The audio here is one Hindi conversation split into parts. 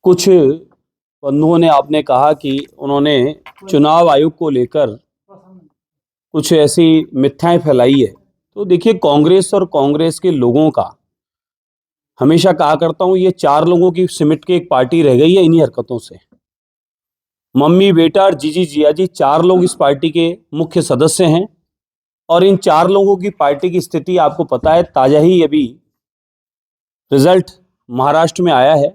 कुछ बंधुओं ने आपने कहा कि उन्होंने चुनाव आयोग को लेकर कुछ ऐसी मिथ्याएं फैलाई है। तो देखिए, कांग्रेस और कांग्रेस के लोगों का हमेशा कहा करता हूं, ये चार लोगों की सिमट के एक पार्टी रह गई है इन्हीं हरकतों से। मम्मी बेटा और जीजी जिया जी, चार लोग इस पार्टी के मुख्य सदस्य हैं। और इन चार लोगों की पार्टी की स्थिति आपको पता है। ताजा ही अभी रिजल्ट महाराष्ट्र में आया है,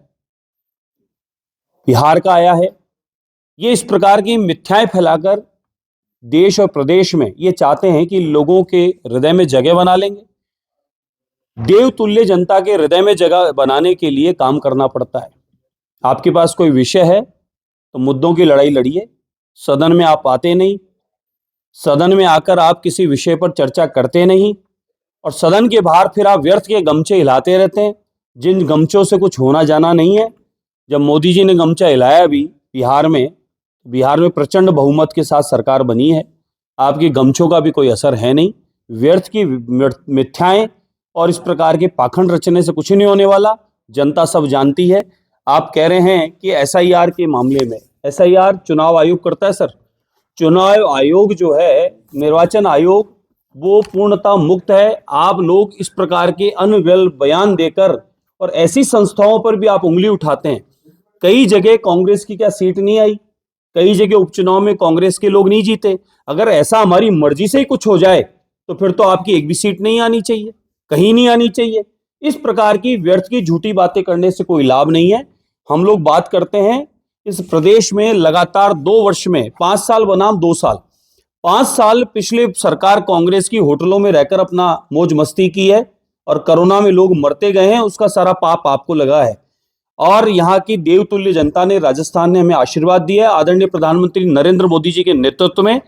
बिहार का आया है। ये इस प्रकार की मिथ्याएं फैलाकर देश और प्रदेश में ये चाहते हैं कि लोगों के हृदय में जगह बना लेंगे। देवतुल्य जनता के हृदय में जगह बनाने के लिए काम करना पड़ता है। आपके पास कोई विषय है तो मुद्दों की लड़ाई लड़िए। सदन में आप आते नहीं, सदन में आकर आप किसी विषय पर चर्चा करते नहीं, और सदन के बाहर फिर आप व्यर्थ के गमछे हिलाते रहते हैं, जिन गमछों से कुछ होना जाना नहीं है। जब मोदी जी ने गमछा हिलाया अभी बिहार में प्रचंड बहुमत के साथ सरकार बनी है। आपकी गमछों का भी कोई असर है नहीं। व्यर्थ की मिथ्याएं और इस प्रकार के पाखंड रचने से कुछ नहीं होने वाला, जनता सब जानती है। आप कह रहे हैं कि एसआईआर के मामले में, एसआईआर चुनाव आयोग करता है। सर, चुनाव आयोग जो है, निर्वाचन आयोग, वो पूर्णतः मुक्त है। आप लोग इस प्रकार के अनवल बयान देकर और ऐसी संस्थाओं पर भी आप उंगली उठाते हैं। कई जगह कांग्रेस की क्या सीट नहीं आई, कई जगह उपचुनाव में कांग्रेस के लोग नहीं जीते। अगर ऐसा हमारी मर्जी से ही कुछ हो जाए तो फिर तो आपकी एक भी सीट नहीं आनी चाहिए, कहीं नहीं आनी चाहिए। इस प्रकार की व्यर्थ की झूठी बातें करने से कोई लाभ नहीं है। हम लोग बात करते हैं इस प्रदेश में लगातार 2 वर्ष में 5 साल बनाम 2 साल, 5 साल पिछले सरकार कांग्रेस की होटलों में रहकर अपना मौज मस्ती की है और कोरोना में लोग मरते गए हैं। उसका सारा पाप आपको लगा है। और यहाँ की देवतुल्य जनता ने, राजस्थान ने हमें आशीर्वाद दिया है। आदरणीय प्रधानमंत्री नरेंद्र मोदी जी के नेतृत्व में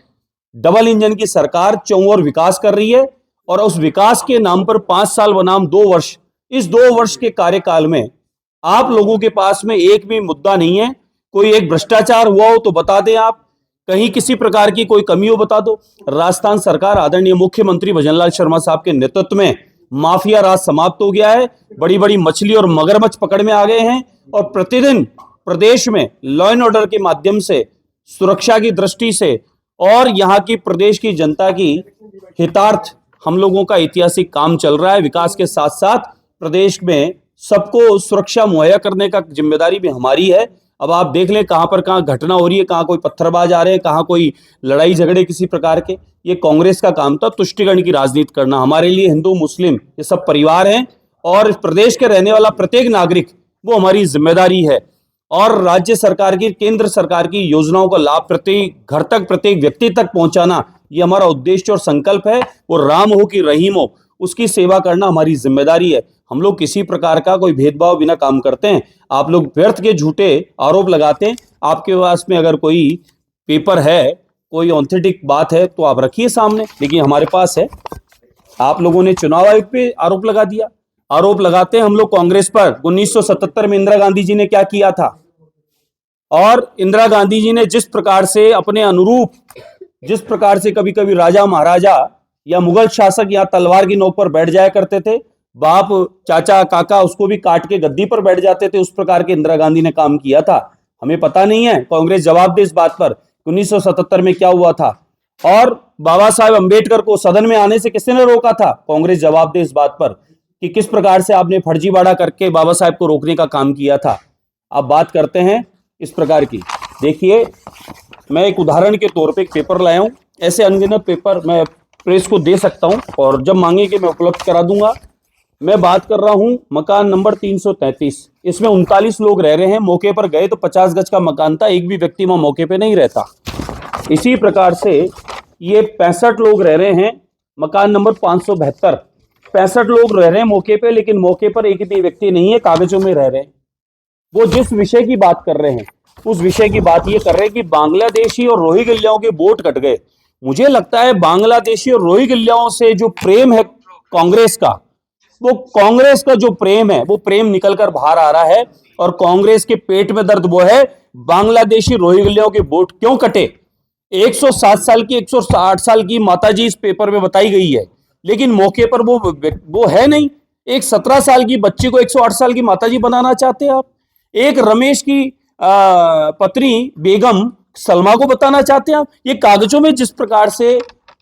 डबल इंजन की सरकार चौओर विकास कर रही है। और उस विकास के नाम पर 5 साल बनाम 2 वर्ष, इस 2 वर्ष के कार्यकाल में आप लोगों के पास में एक भी मुद्दा नहीं है। कोई एक भ्रष्टाचार हुआ हो तो बता दें, आप कहीं किसी प्रकार की कोई कमी हो बता दो। राजस्थान सरकार आदरणीय मुख्यमंत्री भजनलाल शर्मा साहब के नेतृत्व में माफिया राज समाप्त हो गया है। बड़ी बड़ी मछली और मगरमच्छ पकड़ में आ गए हैं और प्रतिदिन प्रदेश में लॉ एंड ऑर्डर के माध्यम से, सुरक्षा की दृष्टि से और यहाँ की प्रदेश की जनता की हितार्थ हम लोगों का ऐतिहासिक काम चल रहा है। विकास के साथ साथ प्रदेश में सबको सुरक्षा मुहैया करने का जिम्मेदारी भी हमारी है। अब आप देख लें कहां पर कहां घटना हो रही है, कहां कोई पत्थरबाज आ रहे हैं, कहां कोई लड़ाई झगड़े किसी प्रकार के। ये कांग्रेस का काम था तुष्टिकरण की राजनीति करना। हमारे लिए हिंदू मुस्लिम ये सब परिवार हैं और इस प्रदेश के रहने वाला प्रत्येक नागरिक, वो हमारी जिम्मेदारी है। और राज्य सरकार की, केंद्र सरकार की योजनाओं का लाभ प्रत्येक घर तक, प्रत्येक व्यक्ति तक पहुंचाना, ये हमारा उद्देश्य और संकल्प है। वो राम हो कि रहीम हो, उसकी सेवा करना हमारी जिम्मेदारी है। हम लोग किसी प्रकार का कोई भेदभाव बिना काम करते हैं। आप लोग व्यर्थ के झूठे आरोप लगाते हैं। आपके पास में अगर कोई पेपर है, कोई ऑथेंटिक बात है तो आप रखिए सामने, लेकिन हमारे पास है। आप लोगों ने चुनाव आयोग पे आरोप लगा दिया। आरोप लगाते हैं हम लोग कांग्रेस पर। 1977 में इंदिरा गांधी जी ने क्या किया था, और इंदिरा गांधी जी ने जिस प्रकार से अपने अनुरूप, जिस प्रकार से कभी कभी राजा महाराजा या मुगल शासक यहाँ तलवार की नोक पर बैठ जाया करते थे, बाप चाचा काका उसको भी काट के गद्दी पर बैठ जाते थे, उस प्रकार के इंदिरा गांधी ने काम किया था। हमें पता नहीं है, कांग्रेस जवाब दे इस बात पर 1977 में क्या हुआ था। और बाबा साहेब अंबेडकर को सदन में आने से किसने रोका था, कांग्रेस जवाब दे इस बात पर कि किस प्रकार से आपने फर्जीवाड़ा करके बाबा साहेब को रोकने का काम किया था। अब बात करते हैं इस प्रकार की। देखिए, मैं एक उदाहरण के तौर पे एक पेपर लाया हूं। ऐसे अनगिनत पेपर मैं प्रेस को दे सकता हूं और जब मांगेंगे मैं उपलब्ध करा दूंगा। मैं बात कर रहा हूं मकान नंबर 333। इसमें 39 लोग रह रहे हैं। मौके पर गए तो 50 गज का मकान था, एक भी व्यक्ति वहां मौके पे नहीं रहता। इसी प्रकार से ये 65 लोग रह रहे हैं, मकान नंबर 572। 65 लोग रह रहे हैं मौके पे, लेकिन मौके पर एक भी व्यक्ति नहीं है, कागजों में रह रहे हैं। वो जिस विषय की बात कर रहे हैं उस विषय की बात ये कर रहे हैं कि बांग्लादेशी और रोहिंग्याओं के वोट कट गए। मुझे लगता है बांग्लादेशी और रोहिंग्याओं से जो प्रेम है कांग्रेस का, वो कांग्रेस का जो प्रेम है वो प्रेम निकलकर बाहर आ रहा है। और कांग्रेस के पेट में दर्द वो है, बांग्लादेशी रोहिंग्याओं के वोट क्यों कटे। 107 साल की, 108 साल की माताजी इस पेपर में बताई गई है, लेकिन मौके पर वो है नहीं। एक 17 साल की बच्ची को 108 साल की माताजी बनाना चाहते हैं आप। एक रमेश की पत्नी बेगम सलमा को बताना चाहते हैं आप? ये कागजों में जिस प्रकार से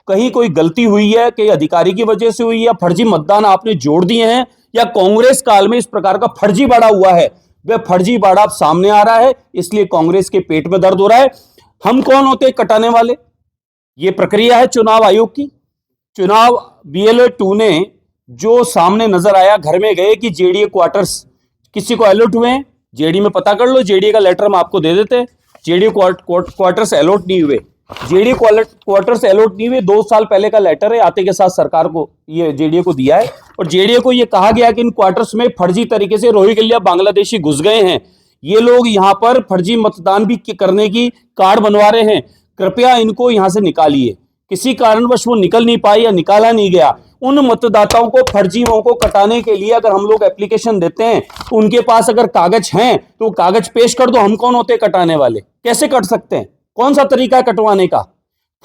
कहीं कोई गलती हुई है, कहीं अधिकारी की वजह से हुई है, या फर्जी मतदान आपने जोड़ दिए हैं, या कांग्रेस काल में इस प्रकार का फर्जी बाड़ा हुआ है, वह फर्जी बाड़ा अब सामने आ रहा है, इसलिए कांग्रेस के पेट में दर्द हो रहा है। हम कौन होते हैं कटाने वाले? ये प्रक्रिया है चुनाव आयोग की। चुनाव BLO 2 ने जो सामने नजर आया, घर में गए कि जेडीए क्वार्टर्स किसी को अलॉट हुए हैं, जेडी में पता कर लो, जेडीए का लेटर हम आपको दे देते हैं। जेडीए क्वार्टर्स अलॉट नहीं हुए, जेडीए क्वार्टर्स अलॉट नहीं हुए, 2 साल पहले का लेटर है, आते के साथ सरकार को ये जेडीए को दिया है, और जेडीए को ये कहा गया कि इन क्वार्टर्स में फर्जी तरीके से रोहिंग्या बांग्लादेशी घुस गए हैं, ये लोग यहां पर फर्जी मतदान भी करने की कार्ड बनवा रहे हैं, कृपया इनको यहां से निकालिए। किसी कारणवश वो निकल नहीं पाई या निकाला नहीं गया। उन मतदाताओं को, फर्जीओं को कटाने के लिए अगर हम लोग एप्लीकेशन देते हैं, तो उनके पास अगर कागज हैं तो कागज पेश कर दो। हम कौन होते कटाने वाले? कैसे कट सकते हैं? कौन सा तरीका है कटवाने का?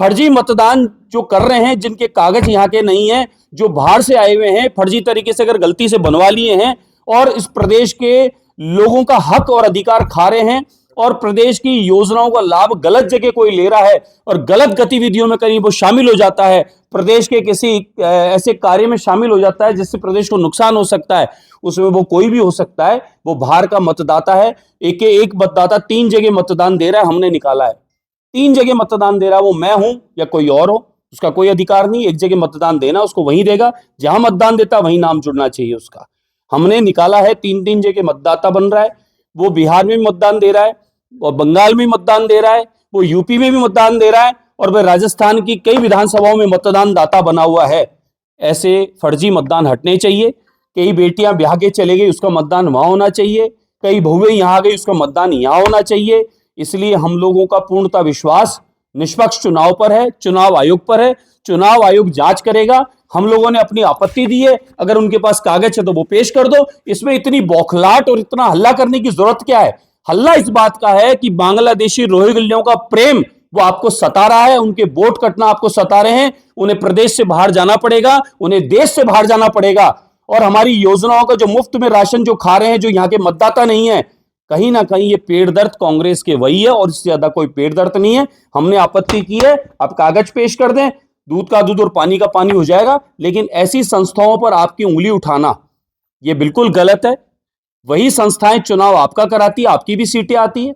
फर्जी मतदान जो कर रहे हैं, जिनके कागज यहाँ के नहीं है, जो बाहर से आए हुए हैं, फर्जी तरीके से अगर गलती से बनवा लिए हैं और इस प्रदेश के लोगों का हक और अधिकार खा रहे हैं, और प्रदेश की योजनाओं का लाभ गलत जगह कोई ले रहा है और गलत गतिविधियों में कहीं वो शामिल हो जाता है, प्रदेश के किसी ऐसे कार्य में शामिल हो जाता है जिससे प्रदेश को नुकसान हो सकता है, उसमें वो कोई भी हो सकता है, वो बाहर का मतदाता है। एक मतदाता 3 जगह मतदान दे रहा है, हमने निकाला है, 3 जगह मतदान दे रहा है, वो मैं हूं या कोई और हो, उसका कोई अधिकार नहीं। एक जगह मतदान देना, उसको वहीं देगा जहां मतदान देता, वहीं नाम जुड़ना चाहिए उसका। हमने निकाला है, 3-3 जगह मतदाता बन रहा है। वो बिहार में भी मतदान दे रहा है, और बंगाल में मतदान दे रहा है, वो यूपी में भी मतदान दे रहा है, और वह राजस्थान की कई विधानसभाओं में मतदान दाता बना हुआ है। ऐसे फर्जी मतदान हटने चाहिए। कई बेटियां ब्याह के चले गई, उसका मतदान वहां होना चाहिए। कई बहुएं यहां आ गई, उसका मतदान यहां होना चाहिए। इसलिए हम लोगों का पूर्णतः विश्वास निष्पक्ष चुनाव पर है, चुनाव आयोग पर है। चुनाव आयोग जांच करेगा। हम लोगों ने अपनी आपत्ति दी है, अगर उनके पास कागज है तो वो पेश कर दो। इसमें इतनी बौखलाहट और इतना हल्ला करने की जरूरत क्या है? हल्ला इस बात का है कि बांग्लादेशी रोहिंग्याओं का प्रेम वो आपको सता रहा है, उनके वोट कटना आपको सता रहे हैं। उन्हें प्रदेश से बाहर जाना पड़ेगा, उन्हें देश से बाहर जाना पड़ेगा, और हमारी योजनाओं का जो मुफ्त में राशन जो खा रहे हैं, जो यहाँ के मतदाता नहीं है, कहीं ना कहीं ये पेट दर्द कांग्रेस के वही है, और इससे ज्यादा कोई पेट दर्द नहीं है। हमने आपत्ति की है, आप कागज पेश कर दें, दूध का दूध और पानी का पानी हो जाएगा। लेकिन ऐसी संस्थाओं पर आपकी उंगली उठाना ये बिल्कुल गलत है। वही संस्थाएं चुनाव आपका कराती है, आपकी भी सीटें आती है।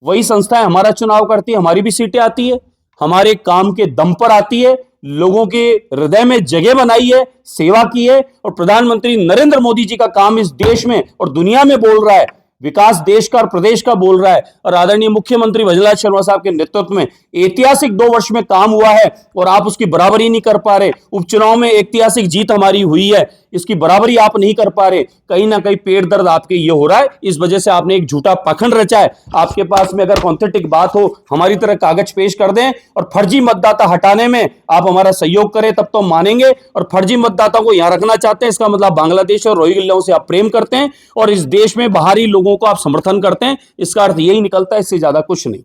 वही संस्थाएं हमारा चुनाव करती है, हमारी भी सीटें आती है। हमारे काम के दम पर आती है, लोगों के हृदय में जगह बनाई है, सेवा की है। और प्रधानमंत्री नरेंद्र मोदी जी का काम इस देश में और दुनिया में बोल रहा है, विकास देश का और प्रदेश का बोल रहा है। और आदरणीय मुख्यमंत्री भजनलाल शर्मा साहब के नेतृत्व में ऐतिहासिक 2 वर्ष में काम हुआ है, और आप उसकी बराबरी नहीं कर पा रहे। उपचुनाव में ऐतिहासिक जीत हमारी हुई है, इसकी बराबरी आप नहीं कर पा रहे। कहीं ना कहीं पेट दर्द आपके ये हो रहा है, इस वजह से आपने एक झूठा पाखंड रचा है। आपके पास में अगर ऑथेंटिक बात हो, हमारी तरह कागज पेश कर दें, और फर्जी मतदाता हटाने में आप हमारा सहयोग करें, तब तो मानेंगे। और फर्जी मतदाता को यहां रखना चाहते हैं, इसका मतलब बांग्लादेश और रोहिंग्याओं से आप प्रेम करते हैं, और इस देश में बाहरी लोगों को आप समर्थन करते हैं। इसका अर्थ यही निकलता है, इससे ज्यादा कुछ नहीं।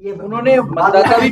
ये उन्होंने मतदाता भी